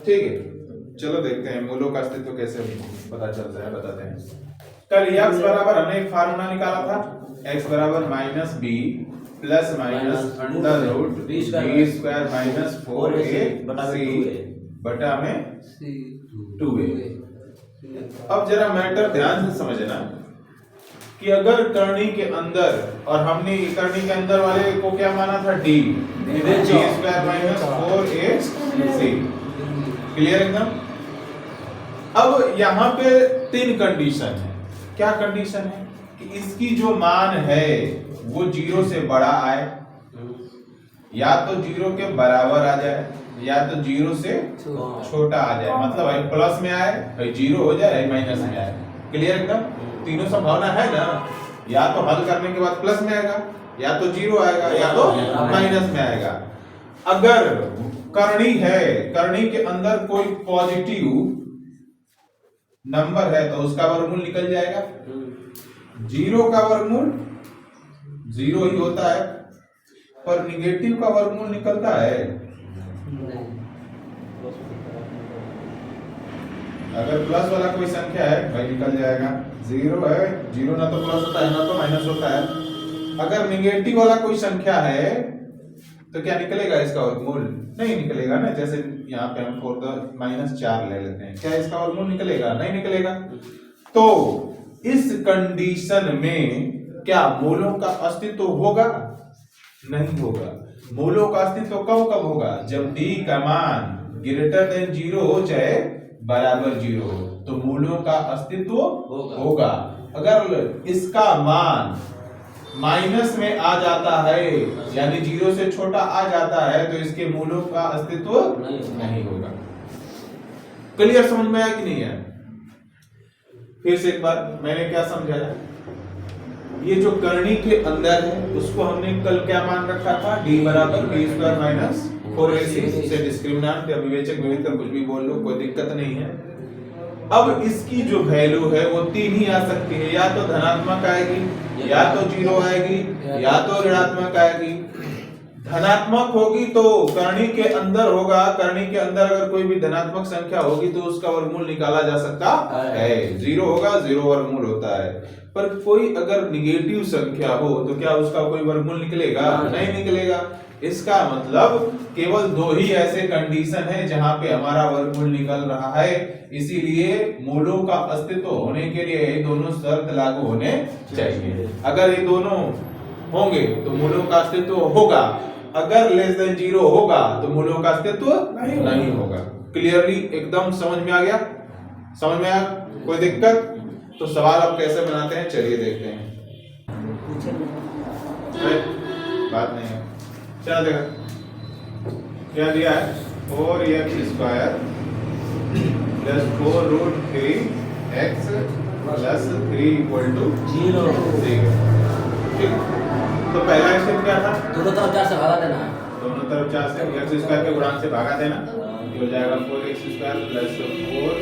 ठीक है, चलो देखते हैं मूलों का अस्तित्व कैसे पता चलता है, बताते हैं। कल x बराबर हमने एक फार्मूला निकाला था, x बराबर minus B plus minus under root B square minus 4a बटा में 2a। अब जरा मैटर ध्यान से समझना कि अगर करनी के अंदर, और हमने करनी के अंदर वाले को क्या माना था, d square minus 4ac, clear एकदम। अब यहाँ पे तीन कंडीशन है। क्या कंडीशन है कि इसकी जो मान है वो 0 से बड़ा आए, या तो 0 के बराबर आ जाए, या तो 0 से छोटा आ जाए। मतलब है प्लस में आए, भाई 0 हो जाए, माइनस में आए। क्लियर एकदम, तीनों संभावना है ना। या तो हल करने के बाद प्लस में आएगा, या तो 0 आएगा, या तो माइनस में आएगा। अगर करनी है, करनी के अंदर कोई पॉजिटिव नंबर है तो उसका वर्गमूल निकल जाएगा। 0 का वर्गमूल 0 ही होता है, पर निगेटिव का वर्गमूल निकलता है। अगर प्लस वाला कोई संख्या है भाई निकल जाएगा। 0 है, 0 ना तो प्लस होता है ना तो माइनस होता है। अगर निगेटिव वाला कोई संख्या है तो क्या निकलेगा इसका वर्गमूल? नहीं निकलेगा ना। जैसे यहाँ पे हम -4 ले लेते हैं, क्या इसका वर्गमूल निकलेगा? नहीं निकलेगा। तो इस कंडीशन में क्या मूलों का अस्तित्व होगा? नहीं होगा। मूलों का अस्तित्व कब कब होगा? जब d का मान ग्रेटर देन 0 हो चाहे बराबर 0 हो, तो मूलों का अस्तित्व होगा। अगर इसका मान माइनस में आ जाता है, यानी 0 से छोटा आ जाता है, तो इसके मूलों का अस्तित्व नहीं होगा। क्लियर समझ में आया कि नहीं है? फिर से एक बार मैंने क्या समझाया, ये जो करनी के अंदर है उसको हमने कल क्या मान रखा था, d बराबर b स्क्वायर माइनस 4ac से डिस्क्रिमिनेंट या विवेचक विवेक कुछ भी बोल लो, कोई दिक्कत नहीं है। अब इसकी जो वैल्यू है वो 3 ही आ सकती है, या तो धनात्मक आएगी, या तो 0 आएगी, या तो ऋणात्मक आएगी। धनात्मक होगी तो करनी के अंदर होगा, करनी के अंदर अगर कोई भी धनात्मक संख्या होगी तो उसका वर्गमूल निकाला जा सकता है। 0 होगा, 0 वर्गमूल होता है। पर कोई अगर निगेटिव संख्या हो तो क्या उसका कोई वर्गमूल निकलेगा? नहीं निकलेगा। इसका मतलब केवल 2 ही ऐसे कंडीशन है जहां पे हमारा वर्गमूल निकल रहा है। इसीलिए मूलों का अस्तित्व होने के लिए ये दोनों शर्त लागू होने चाहिए। अगर ये दोनों होंगे तो मूलों का अस्तित्व होगा, अगर लेस देन 0 होगा तो मूलों का अस्तित्व नहीं होगा। क्लियरली एकदम समझ में आ गया? समझ में आया? कोई दिक्कत? तो सवाल अब कैसे बनाते हैं चलिए देखते हैं। बात नहीं है, चलो देखो क्या दिया है, 4x square plus 4 root 3x plus 3 equal to 0। ठीक, तो पहला स्टेप क्या था? दोनों तरफ 4 से भागा देना, दोनों तरफ 4 से x स्क्वायर के गुणांक से भागा देना। ये हो जाएगा 4x square plus 4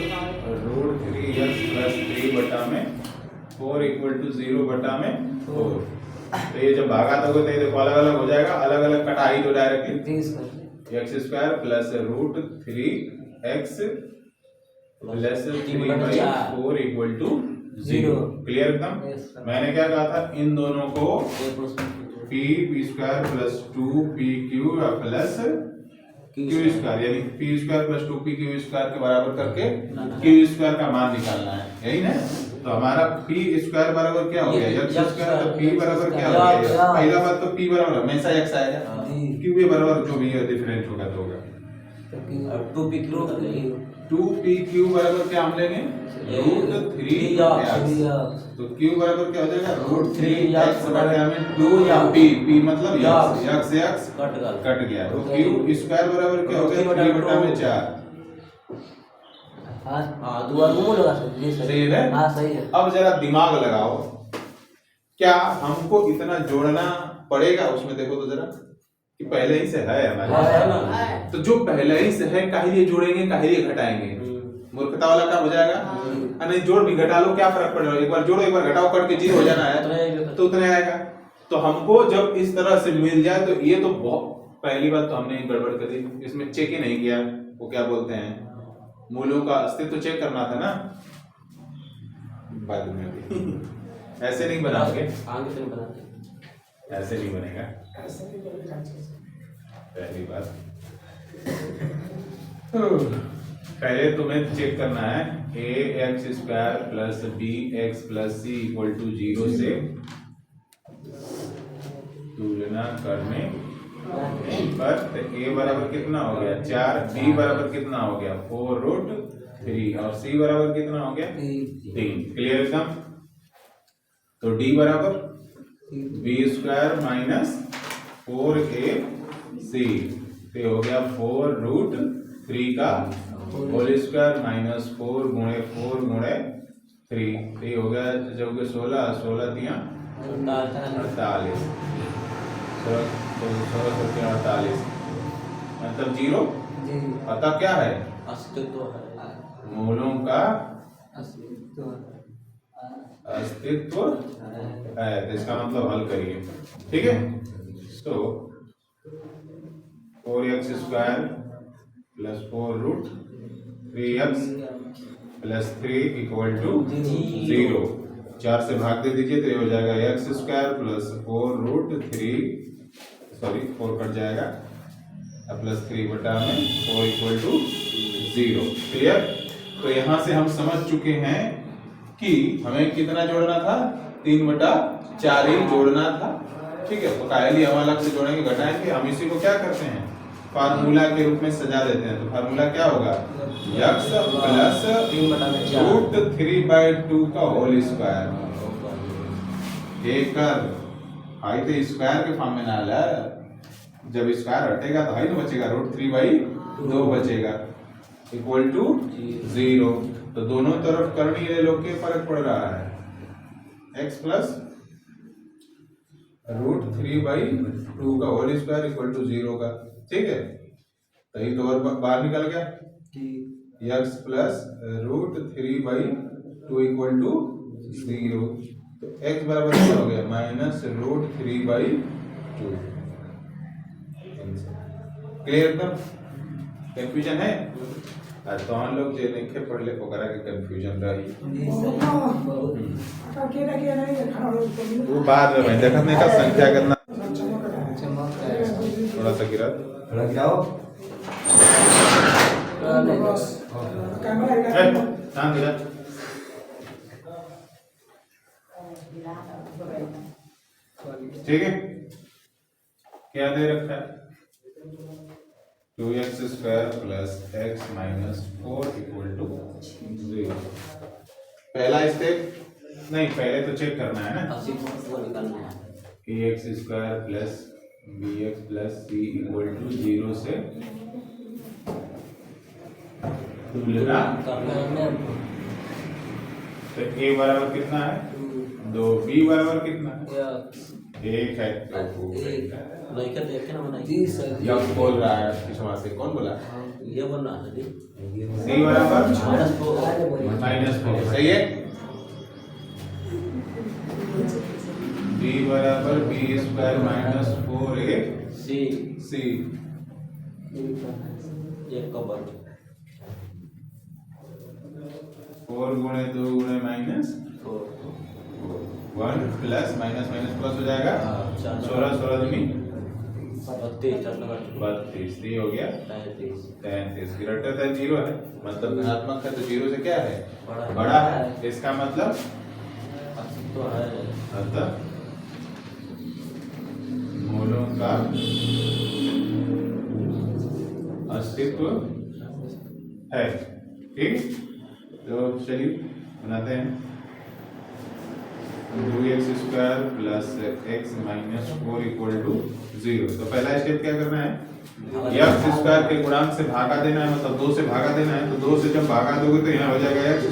root 3x plus 3 बटा में 4 इक्वल टू 0 बटा में 4। तो ये जब भागा दोगे तो ये देखो अलग अलग हो जाएगा, अलग अलग कटाई तो directly x square plus root 3x plus 3/4 equal to 0। Clear एकदम? मैंने क्या कहा था, इन दोनों को p square plus 2pq plus q square, यानी p square plus 2pq square के बराबर करके q स्क्वायर का मान निकालना है, यही ना। तो हमारा p स्क्वायर बराबर क्या हो गया, x स्क्वायर, तो p बराबर क्या हो गया, पहला बात तो p बराबर हमेशा x आएगा, q भी बराबर जो भी है डिफरेंट होगा तो होगा 2pq बराबर क्या हम लेंगे, रूट 3x। तो q बराबर क्या हो जाएगा, रूट 3x बटा में 2p मतलब x कट गया, तो q स्क्वायर बराबर क्या हो गया, 3 बटा में 4। सही है? हाँ सही है। अब जरा दिमाग लगाओ, क्या हमको इतना जोड़ना पड़ेगा उसमें? देखो तो जरा कि पहले ही से है हमारे, तो जो पहले ही से है काहे लिए जोड़ेंगे, काहे लिए घटाएंगे? मूर्खता वाला काम हो जाएगा। नहीं जोड़ भी घटा लो क्या फर्क पड़ रहा है, एक बार जोड़ो एक बार घटाओ करके 0 हो जाना है तो उतने आएगा। तो हमको जब इस तरह से मिल जाए तो ये तो बहुत, पहली बात तो हमने गड़बड़ कर दी, इसमें चेक ही नहीं किया, वो क्या बोलते हैं, मूलों का अस्तित्व चेक करना था ना बाद में भी। ऐसे नहीं बनाओगे, आगे से बनाते, ऐसे नहीं बनेगा। पहली बात पहले तुम्हें चेक करना है ax² plus bx plus c equal to 0 से तुलना करने पर तो a बराबर कितना हो गया 4, b बराबर कितना हो गया 4√3 और c बराबर कितना हो गया 3। क्लियर एकदम। तो d बराबर b² माइनस 4ac तो हो गया 4√3 का होल स्क्वायर माइनस 4 गुणे 4 गुणे 3 तो ये हो गया जो कि 16 16 दिया 48 16 मतलब 0 अतः क्या है अस्तित्व मूलों का अस्तित्व अस्तित्व है। तो इसका मतलब हल करिए, ठीक है। तो 4x² plus 4√3x plus 3 equal to 0। 4 से भाग दे दीजिए तो ये हो जाएगा x² प्लस 4√3 सॉरी 4 कट जाएगा प्लस 3 बटा में 4 इक्वल टू 0। क्लियर। तो यहाँ से हम समझ चुके हैं कि हमें कितना जोड़ना था 3/4 ही जोड़ना था, ठीक है। तो कायली हम अलग से जोड़ेंगे घटाएंगे। हम इसी को क्या करते हैं फार्मूला के रूप में सजा देते हैं। तो फार्मूला क्या होगा x प्लस √3/2 का होल स्क्वायर। एक हाई तो स्क्वायर के फॉर्म में ना ला, जब स्क्वायर हटेगा तो हाई तो बचेगा √3/2 बचेगा इक्वल टू 0। तो दोनों तरफ करनी ले लो के फर्क पड़ रहा है x प्लस √3/2 का होल स्क्वायर इक्वल टू 0 का, ठीक है। तो ये तो और बाहर निकल गया x प्लस √3/2 इक्वल टू 0। तो x बराबर क्या हो गया -√3/2। क्लियर एकदम। कंफ्यूजन है तो हम लोग जो लिखे पढ़ ले ओकरा के कंफ्यूजन रही वो बाद में मैं देखत नहीं का संख्या कितना थोड़ा सा गिरा थोड़ा गिराओ शांत गिरा ठीक है। क्या दे रखा है 2x² plus x minus 4 equal to 0। पहला स्टेप नहीं, पहले तो चेक करना है ना ax² plus bx plus c equal to 0 से तुलना। तो a बराबर कितना है 2, b बराबर कितना है 1 है। यह बोल रहा है पिछवा से कौन बोला ये बन रहा है c बराबर -4 सही है। b बराबर b² माइनस 4a c एक का वर्ग 4 गुणे 2 गुणे -1 प्लस माइनस माइनस प्लस हो जाएगा 16 16 दूनी 32 हो गया 33 ग्रेटर देन 0 है मतलब धनात्मक है तो 0 से क्या है बड़ा है। इसका मतलब तो है अतः मूलों का अस्तित्व है, ठीक। तो चलिए बनाते हैं 2x² plus x minus 4 equal to 0। तो पहला स्टेप क्या करना है x² के गुणांक से भागा देना है, मतलब 2 से भागा देना है। तो 2 से जब भागा दोगे तो यहाँ हो जाएगा x²,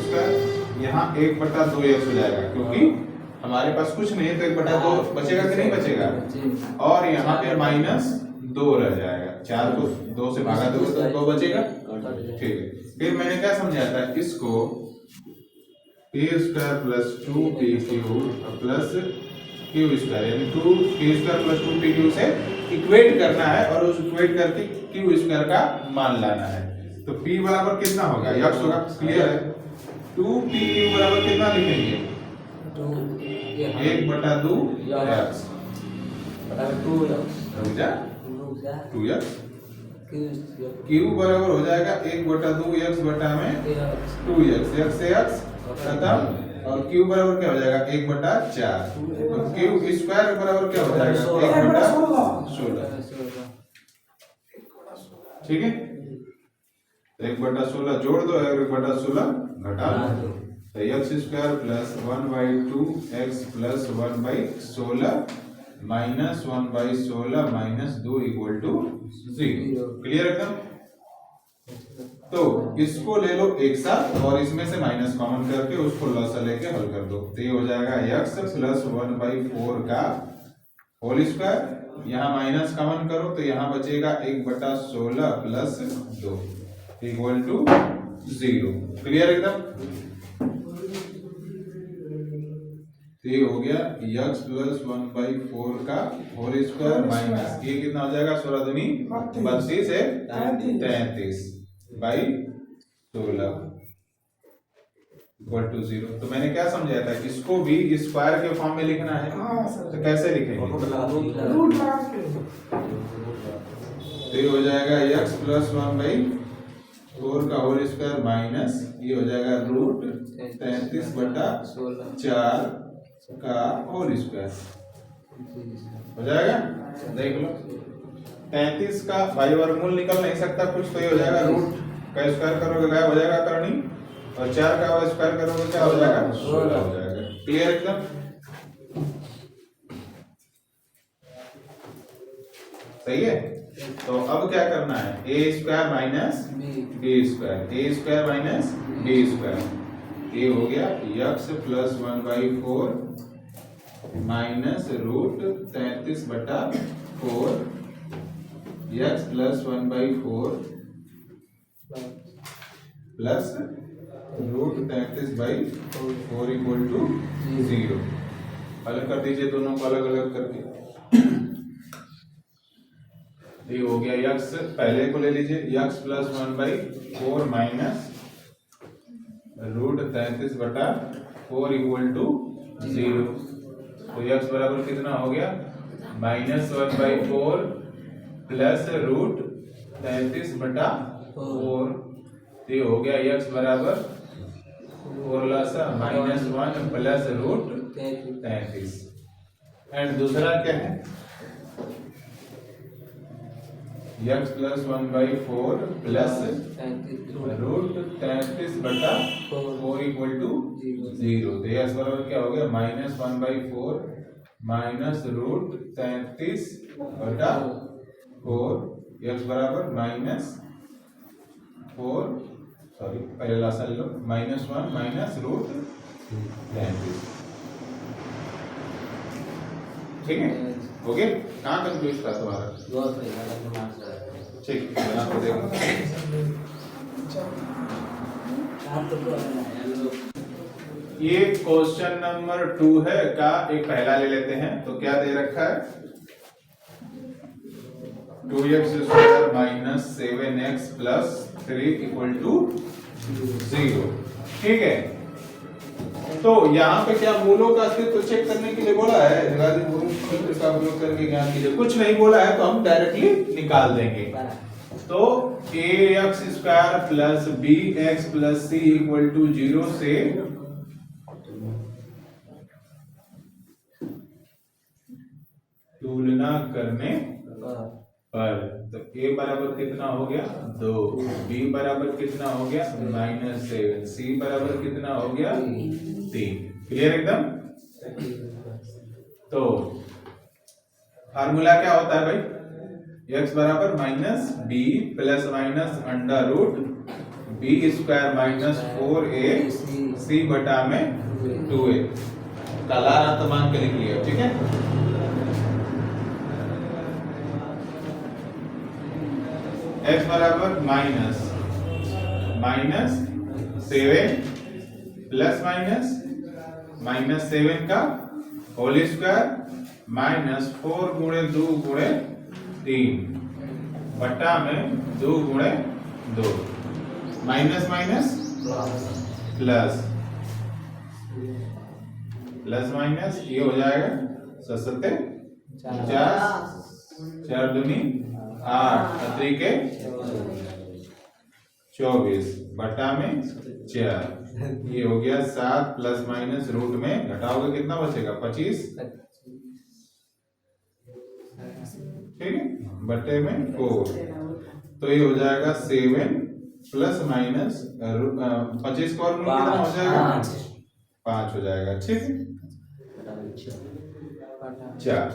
यहाँ 1/2x हो जाएगा क्योंकि हमारे पास कुछ नहीं है तो 1/2 बचेगा कि नहीं बचेगा। और यहाँ पे -2 रह जाएगा। 4 को 2 से भागा दोगे तो 2 बचेगा, ठीक है। फिर मैंने क्या समझाया था इसको a² plus 2pq plus q² यानी 2k² प्लस 2pq से इक्वेट करना है और उस इक्वेट करके q² का मान लाना है। तो p बराबर कितना होगा, x होगा, क्लियर है। 2p क्यू बराबर कितना लिखेंगे, 1/2 x टू 2x क्यू बराबर हो जाएगा 1/2 x बटा में 2x, x से x खत्म, और क्यू बराबर क्या हो जाएगा 1/4, तो क्यू स्क्वायर बराबर क्या हो जाएगा 1/16, ठीक है। 1/16 जोड़ दो और 1/16 घटा दो, तो X square plus 1/2 X plus 1/16 minus 1/16 minus 2 equal to 0, clear एकदम। तो इसको ले लो एक साथ और इसमें से माइनस कॉमन करके उसको लसा लेके हल कर दो, तो ये हो जाएगा x प्लस 1/4 का होल स्क्वायर, यहाँ माइनस कॉमन करो तो यहाँ बचेगा 1/16 प्लस 2 इक्वल टू 0, क्लियर एकदम। तो ये हो गया x प्लस 1/4 का होल स्क्वायर माइनस ये कितना हो जाएगा 16 दूनी 32 है 33 बाई 16 इक्वल टू 0। तो मैंने क्या समझाया था, इसको भी स्क्वायर के फॉर्म में लिखना है, तो कैसे लिखेंगे, तो ये हो जाएगा x प्लस 1/4 का होल स्क्वायर माइनस ये हो जाएगा रूट 33/4 का होल स्क्वायर हो जाएगा। देख लो 33 का भाई वर्गमूल निकल नहीं सकता कुछ, तो ये हो जाएगा रूट का स्क्वायर करोगे गायब हो जाएगा करनी, और 4 का स्क्वायर करोगे क्या हो जाएगा 16 हो जाएगा, क्लियर एकदम। सही है। तो अब क्या करना है, A square minus B square, A square minus B square, ये हो गया x plus 1/4 minus root 33/4 x plus 1/4 plus root 33/4 equal to 0। हल कर दीजिए दोनों को अलग अलग करके, ये हो गया x, पहले को ले लीजिए x plus 1/4 minus root 33/4 equal to 0। तो x बराबर कितना हो गया -1/4 प्लस रूट 33/4, ये हो गया x बराबर 4 -1 प्लस रूट 33। एंड दूसरा क्या है, x plus 1/4 plus root 33/4 equal to 0। तो x बराबर क्या हो गया -1/4 माइनस रूट 33/4, x बराबर -4, सॉरी पहले लासा ले लो, -1 माइनस रूट 33, ठीक है हो गया। कहाँ कंफ्यूज था तुम्हारा, ठीक बना के देखो। ये क्वेश्चन नंबर 2 है का एक पहला ले लेते हैं, तो क्या दे रखा है 2x² minus 7x plus 3 equal to 0, ठीक है। तो यहाँ पे क्या मूलों का अस्तित्व चेक करने के लिए बोला है, जगादी मूलों का उपयोग करके ज्ञान कीजिए, कुछ नहीं बोला है तो हम डायरेक्टली निकाल देंगे। तो ax² plus bx plus c equal to 0 से तुलना करने पर, तो a बराबर कितना हो गया 2, b बराबर कितना हो गया -7, c बराबर कितना हो गया 3, क्लियर एकदम। तो फार्मूला क्या होता है भाई, x बराबर minus b plus minus under root b² minus 4ac बटा में 2a, कलारा तो मान के लिख लिया, ठीक है। x बराबर -7 प्लस -7 का होल स्क्वायर -4 गुणे 2 गुणे 3 बटा में 2 गुणे 2, minus minus plus, plus minus ये हो जाएगा 7 50, 4 दूनी 8, 3 के 24 बटा में 4, ये हो गया 7 प्लस माइनस रूट में घटाओगे कितना बचेगा 25, ठीक है, बटे में 4, तो ये हो जाएगा 7 प्लस माइनस 25 का वर्गमूल कितना हो जाएगा 5 हो जाएगा, ठीक है। 4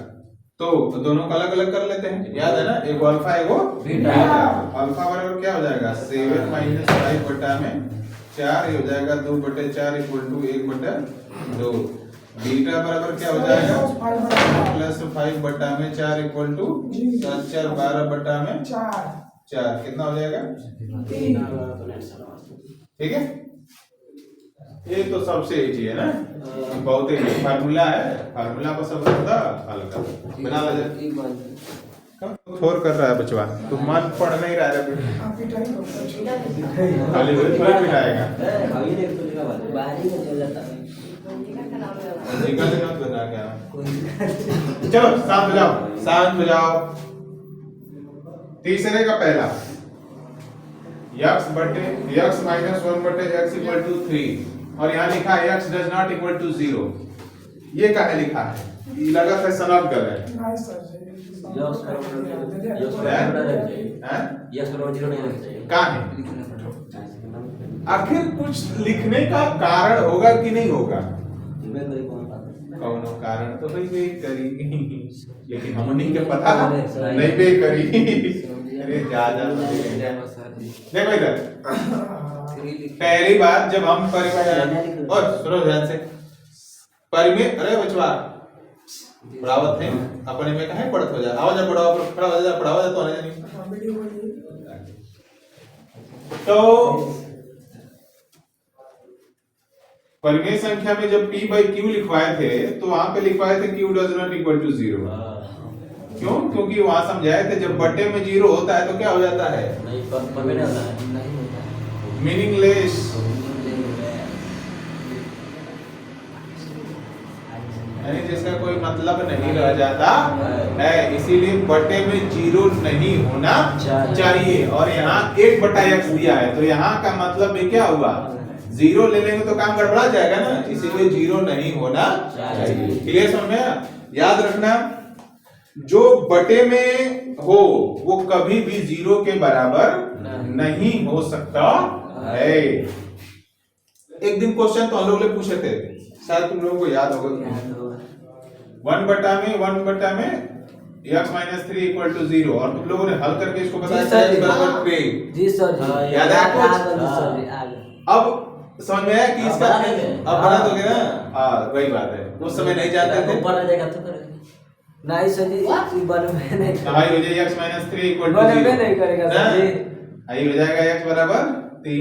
तो दोनों को अलग अलग कर लेते हैं, याद है ना, एगो अल्फा एगो बीटा। अल्फा बराबर क्या हो जाएगा 7 माइनस 5 बटा में 4, ये हो जाएगा 2 बटे 4 इक्वल टू 1 बटा 2। बीटा बराबर क्या हो जाएगा प्लस 5 बटा में 4 इक्वल टू 7 4 12 बटा में 4, कितना हो जाएगा 3, ठीक है। ये तो सबसे इजी है ना, बहुत ही फार्मूला है, फार्मूला को सब हल कर बना ले। फोर कर रहा है बचवा, तू मन पढ़ नहीं रहा है खाली वही थोड़ी पिटाएगा, चलो शांत हो जाओ, शांत हो जाओ। तीसरे का पहला x माइनस 1 बटे x इक्वल टू 3, और यहाँ लिखा है x does not equal to 0, ये कहाँ लिखा है, ये लगा था सनब कर है, कहाँ है, आखिर कुछ लिखने का कारण होगा कि नहीं होगा, कौन कारण तो भाई वे करी, लेकिन हम नहीं के पता नहीं वे करी, अरे जा देखो इधर, पहली बात जब हम परिमेय, और सुनो ध्यान से, परिमेय, अरे बचवा पढ़ावत है अपने में कहे पढ़त हो जाए, आवाज पढ़ाओ पढ़ावा तो आने नहीं। तो परिमेय संख्या में जब p बाई q लिखवाए थे तो वहां पे लिखवाए थे q does not equal to 0, क्यों, क्योंकि वहां समझाए थे जब बटे में 0 होता है तो क्या हो जाता है, मीनिंगलेस, यानी जिसका कोई मतलब नहीं रह जाता है, इसीलिए बटे में 0 नहीं होना चाहिए। और यहाँ 1 बटा x दिया है तो यहाँ का मतलब भी क्या हुआ, 0 ले लेंगे तो काम गड़बड़ा जाएगा ना, इसीलिए 0 नहीं होना चाहिए। क्लियर समझ में, याद रखना जो बटे में हो वो कभी भी 0 के बराबर नहीं हो सकता है। एक दिन क्वेश्चन तो हम लोग ने पूछे थे, शायद तुम लोगों को याद होगा, 1 बटा में x माइनस 3 इक्वल टू 0, और तुम लोगों ने हल करके इसको बताया x बराबर 3। जी सर, याद है आपको? अब समझ में आया कि इसका अब बना दोगे ना, हाँ वही बात है, उस समय नहीं जानते थे, नहीं सर जी, बन में नहीं, भाई हो जाए x माइनस 3 इक्वल टू 0, बन में नहीं करेगा सर जी, आई हो जाएगा x बराबर 3,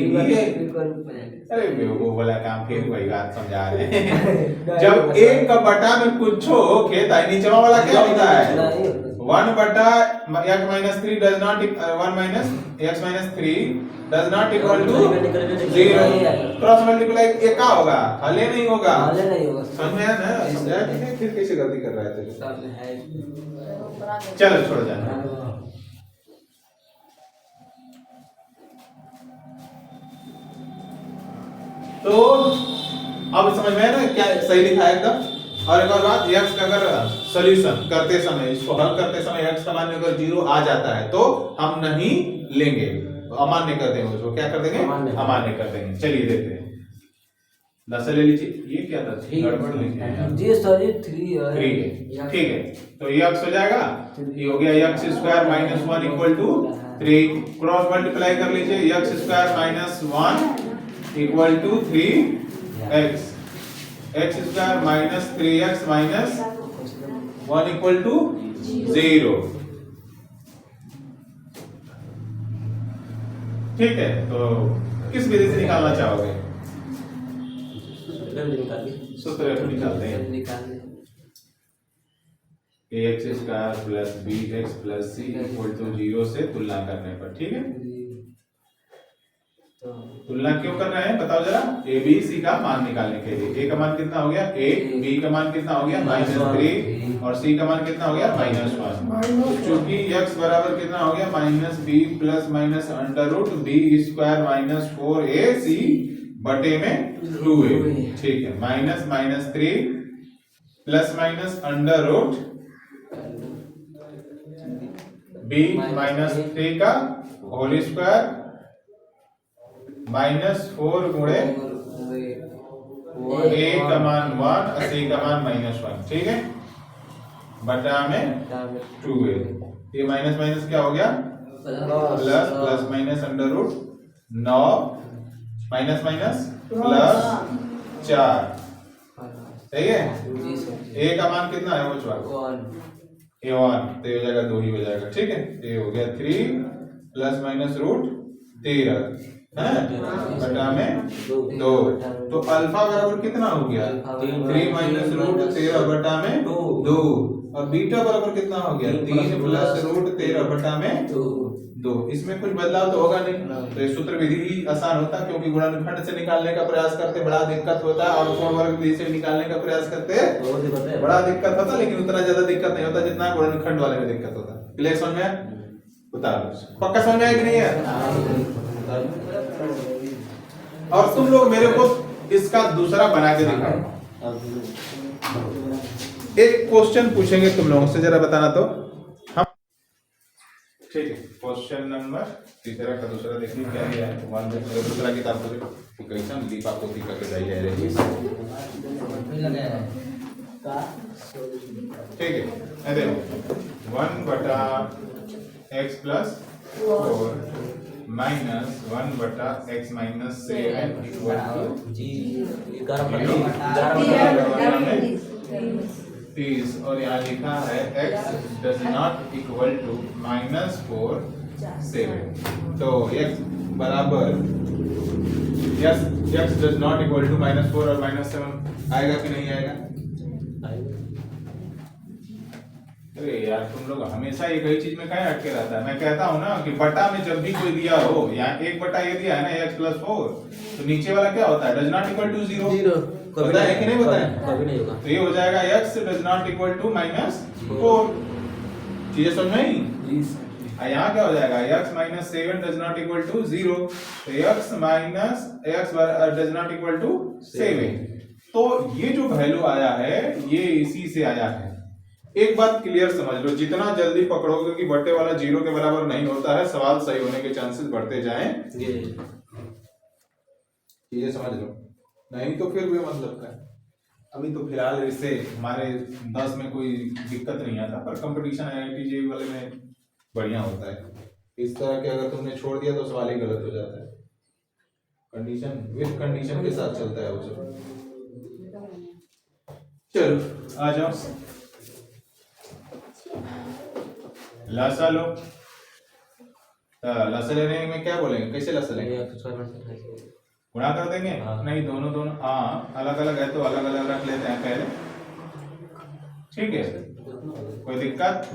अरे वो वाला काम फिर वही बात समझा रहे हैं। जब एक का बटा में कुछ हो खेता है, नीचे वाला क्या होता है, 1 बटा x minus 3 does not 1 minus x minus 3 does not equal to 0, cross multiply ये क्या होगा, हले नहीं होगा, समझ में आया ना, समझाया कि नहीं, फिर कैसे गलती कर रहा है, चलो छोड़ जाना। तो अब समझ में आया ना क्या सही लिखा है एकदम। और एक और बात, x का अगर सॉल्यूशन करते समय, इसको हल करते समय x का मान अगर 0 आ जाता है तो हम नहीं लेंगे, अमान्य कर देंगे उसको, क्या कर देंगे, अमान्य कर देंगे। चलिए देखते हैं, 10 ले लीजिए, ये क्या था, गड़बड़ लिखे हैं जी सर, ये 3 है, ठीक है, तो ये x हो जाएगा, ये हो गया x square minus 1 equal to 3, cross multiply कर लीजिए, x square minus 1 equal to 3x, x square minus 3x minus 1 equal to 0, ठीक है। तो किस विधि से निकालना चाहोगे, सूत्र निकालते हैं, ax square plus bx plus c equal to 0 से तुलना करने पर, ठीक है। तुलना क्यों कर रहे हैं बताओ जरा, ए बी सी का मान निकालने के लिए। ए का मान कितना हो गया 8, बी का मान कितना हो गया -3 और सी का मान कितना हो गया -1। चूंकि x बराबर कितना हो गया -b plus minus under root B square minus 4ac बटे में 2a। ठीक है, minus minus 3 plus minus under root b minus 3 का होल स्क्वायर -4 गुणे a का मान 1 और c का मान -1। ठीक है, बटा में 2a। ये माइनस माइनस क्या हो गया plus, plus minus under root 9 minus minus plus 4। सही है, a का मान कितना है वो a1, तो ये हो जाएगा 2 ही हो जाएगा। ठीक है, ये हो गया 3 प्लस माइनस रूट 13 है बटा में 2। तो अल्फा बराबर कितना हो गया 3 माइनस रूट 13 बटा में 2 और बीटा बराबर कितना हो गया 3 प्लस रूट 13 बटा में 2। इसमें कुछ बदलाव तो होगा नहीं, तो ये सूत्र विधि ही आसान होता है, क्योंकि गुणनखंड से निकालने का प्रयास करते बड़ा दिक्कत होता है और कोण वर्ग विधि से निकालने का प्रयास करते बड़ा दिक्कत होता है, लेकिन उतना ज्यादा दिक्कत नहीं होता जितना गुणनखंड वाले में दिक्कत होता है। क्लियर समझ में? बता दो पक्का समझ में आया कि नहीं है? और तुम लोग मेरे को इसका दूसरा बना के दिखाओ। एक क्वेश्चन पूछेंगे तुम लोगों से, जरा बताना तो हम। ठीक है, क्वेश्चन नंबर तीसरा का दूसरा देखिए क्या दिया है। वन दूसरा किताब को देखो कैसा दीपा पोती करके जाई जा रही है। ठीक है, ये देखो 1 बटा x प्लस 4 माइनस 1 बटा x माइनस 7 इक्वल टू 30 और यहाँ लिखा है x does not equal to -4 7। तो x बराबर x does not equal to -4 और -7 आएगा कि नहीं आएगा? अरे यार तुम लोग हमेशा एक ही चीज में क्या अटके रहता है। मैं कहता हूँ ना कि बटा में जब भी कोई दिया हो, यहाँ 1 बटा ये दिया है ना x प्लस 4, तो नीचे वाला क्या होता है डज नॉट इक्वल टू 0 पता है कि नहीं पता है? कभी नहीं होगा। तो ये हो जाएगा x does not equal to -4। चीजें समझ में आई? यहाँ क्या हो जाएगा x minus 7 does not equal to 0, तो x minus x does not equal to 7। तो ये जो वैल्यू आया है ये इसी से आया है। एक बात क्लियर समझ लो, जितना जल्दी पकड़ोगे कि बट्टे वाला 0 के बराबर नहीं होता है, सवाल सही होने के चांसेस बढ़ते जाएंगे। ये समझ लो, नहीं तो फिर भी मतलब का अभी तो फिलहाल इससे हमारे 10 में कोई दिक्कत नहीं आता, पर कंपटीशन IIT JEE वाले में बढ़िया होता है। इस तरह के अगर तुमने छोड़ दिया तो सवाल ही गलत हो जाता है। कंडीशन विद कंडीशन के साथ चलता है वो सब। चलो आ जाओ, लासा लो। लासा लेने में क्या बोलेंगे, कैसे लासा लेंगे? गुणा कर देंगे? नहीं, दोनों दोनों हाँ अलग अलग है तो अलग अलग रख लेते हैं पहले। ठीक है, कोई दिक्कत?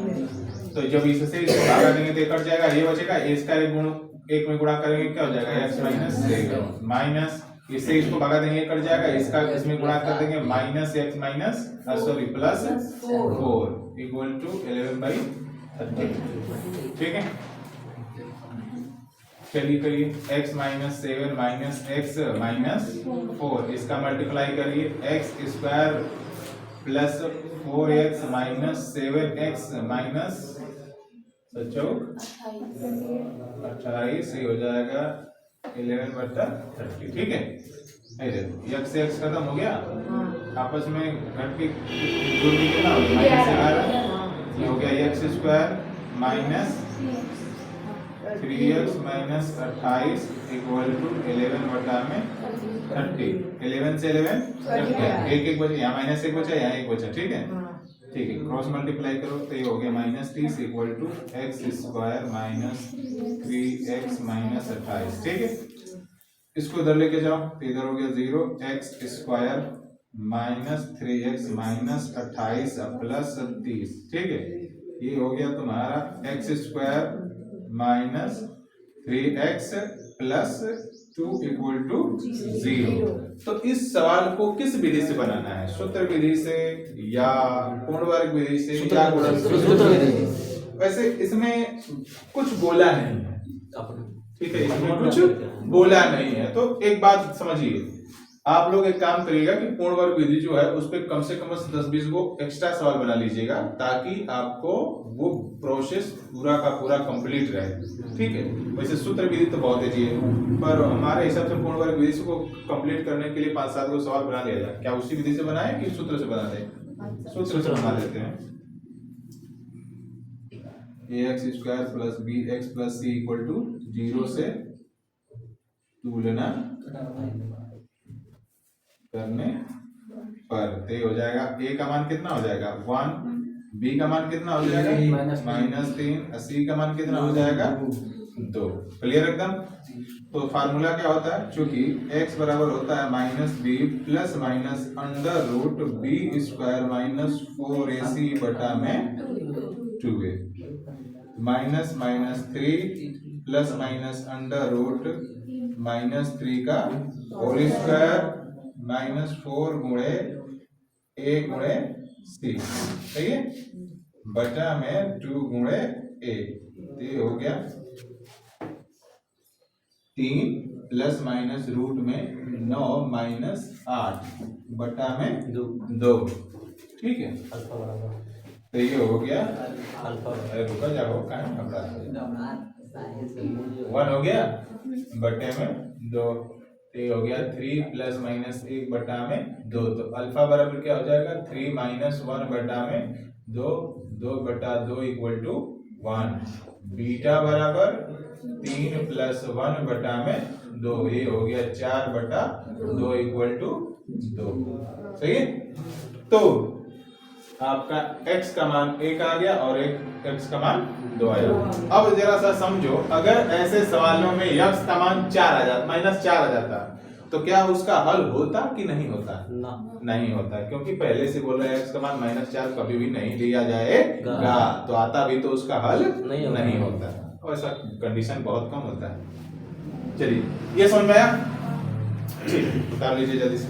तो जब इससे इसको भागा देंगे तो कट जाएगा, ये बचेगा। इसका एक गुण एक में गुणा करेंगे क्या हो जाएगा x माइनस 7 माइनस इससे इसको भगा देंगे कट जाएगा, इसका इसमें गुणा कर देंगे -x minus sorry plus 4 equal to 11/30। ठीक है, चलिए करिए x minus 7 minus x minus 4, इसका मल्टीप्लाई करिए x square plus 4x minus 7x minus 28 हो जाएगा 11/30। ठीक है, x से x खत्म हो गया, आपस में घट के जोड़ के कितना हो गया -11, ये हो गया x square minus 3x minus 28 equal to 11/30। 11 से 11 एक एक बचा, यहाँ -1 बचा, यहाँ 1 बचा। ठीक है, ठीक है, क्रॉस मल्टीप्लाई करो तो ये हो गया -30 equal to x square minus 3x minus 28। ठीक है, इसको इधर लेके जाओ तो इधर हो गया 0 x square minus 3x minus 28 plus 30। ठीक है, ये हो गया तुम्हारा x square minus 3x plus 2 equal to 0। तो इस सवाल को किस विधि से बनाना है, सूत्र विधि से या पूर्ण वर्ग विधि से या गुणनफल सूत्र विधि। वैसे इसमें कुछ बोला नहीं है, ठीक है, इसमें कुछ बोला नहीं है। तो एक बात समझिए, आप लोग एक काम करिएगा कि पूर्ण वर्ग विधि जो है उस पे कम से कम 10-20 को एक्स्ट्रा सवाल बना लीजिएगा, ताकि आपको वो प्रोसेस पूरा का पूरा कंप्लीट रहे, ठीक है। वैसे सूत्र विधि तो बहुत ईजी है, पर हमारे हिसाब से पूर्ण वर्ग विधि को कंप्लीट करने के लिए 5-7 को सवाल बना लिया जाए। क्या उसी विधि से बनाए कि सूत्र से बना दें? सूत्र से बना देते हैं। ax² + bx + c = 0 से तुलना करने पर ते हो जाएगा। a का मान कितना हो जाएगा 1, b का मान कितना हो जाएगा -3, c का मान कितना हो जाएगा 2। क्लियर एकदम। तो फार्मूला क्या होता है, चूंकि x बराबर होता है -b ± √b² - 4ac बटा में 2a, -3 ± का होल स्क्वायर -4 गुणे a गुणे c, सही है, बटा में 2 गुणे a। ये हो गया 3 ± रूट में 9 - 8 बटा में 2, ठीक है। तो ये हो गया रुका जाओ, कहाँ घबरा 1 हो गया बटे में 2, ये हो गया 3 ± 1 बटा में 2। तो अल्फा बराबर क्या हो जाएगा 3 - 1 बटा में 2, 2 बटा 2 = 1। बीटा बराबर 3 + 1 बटा में 2, ये हो गया 4 बटा 2 = 2, सही है। तो आपका x का मान 1 आ गया और एक x का मान 2 आया। अब जरा सा समझो, अगर ऐसे सवालों में x का मान 4 आ जाता, -4 आ जाता, तो क्या उसका हल होता कि नहीं होता? नहीं होता, क्योंकि पहले से बोल रहे हैं x का मान -4 कभी भी नहीं लिया जाएगा, तो आता भी तो उसका हल नहीं होता। और ऐसा कंडीशन बहुत कम होता है। चलिए, ये समझ में आया? ठीक, उतार लीजिए जल्दी से।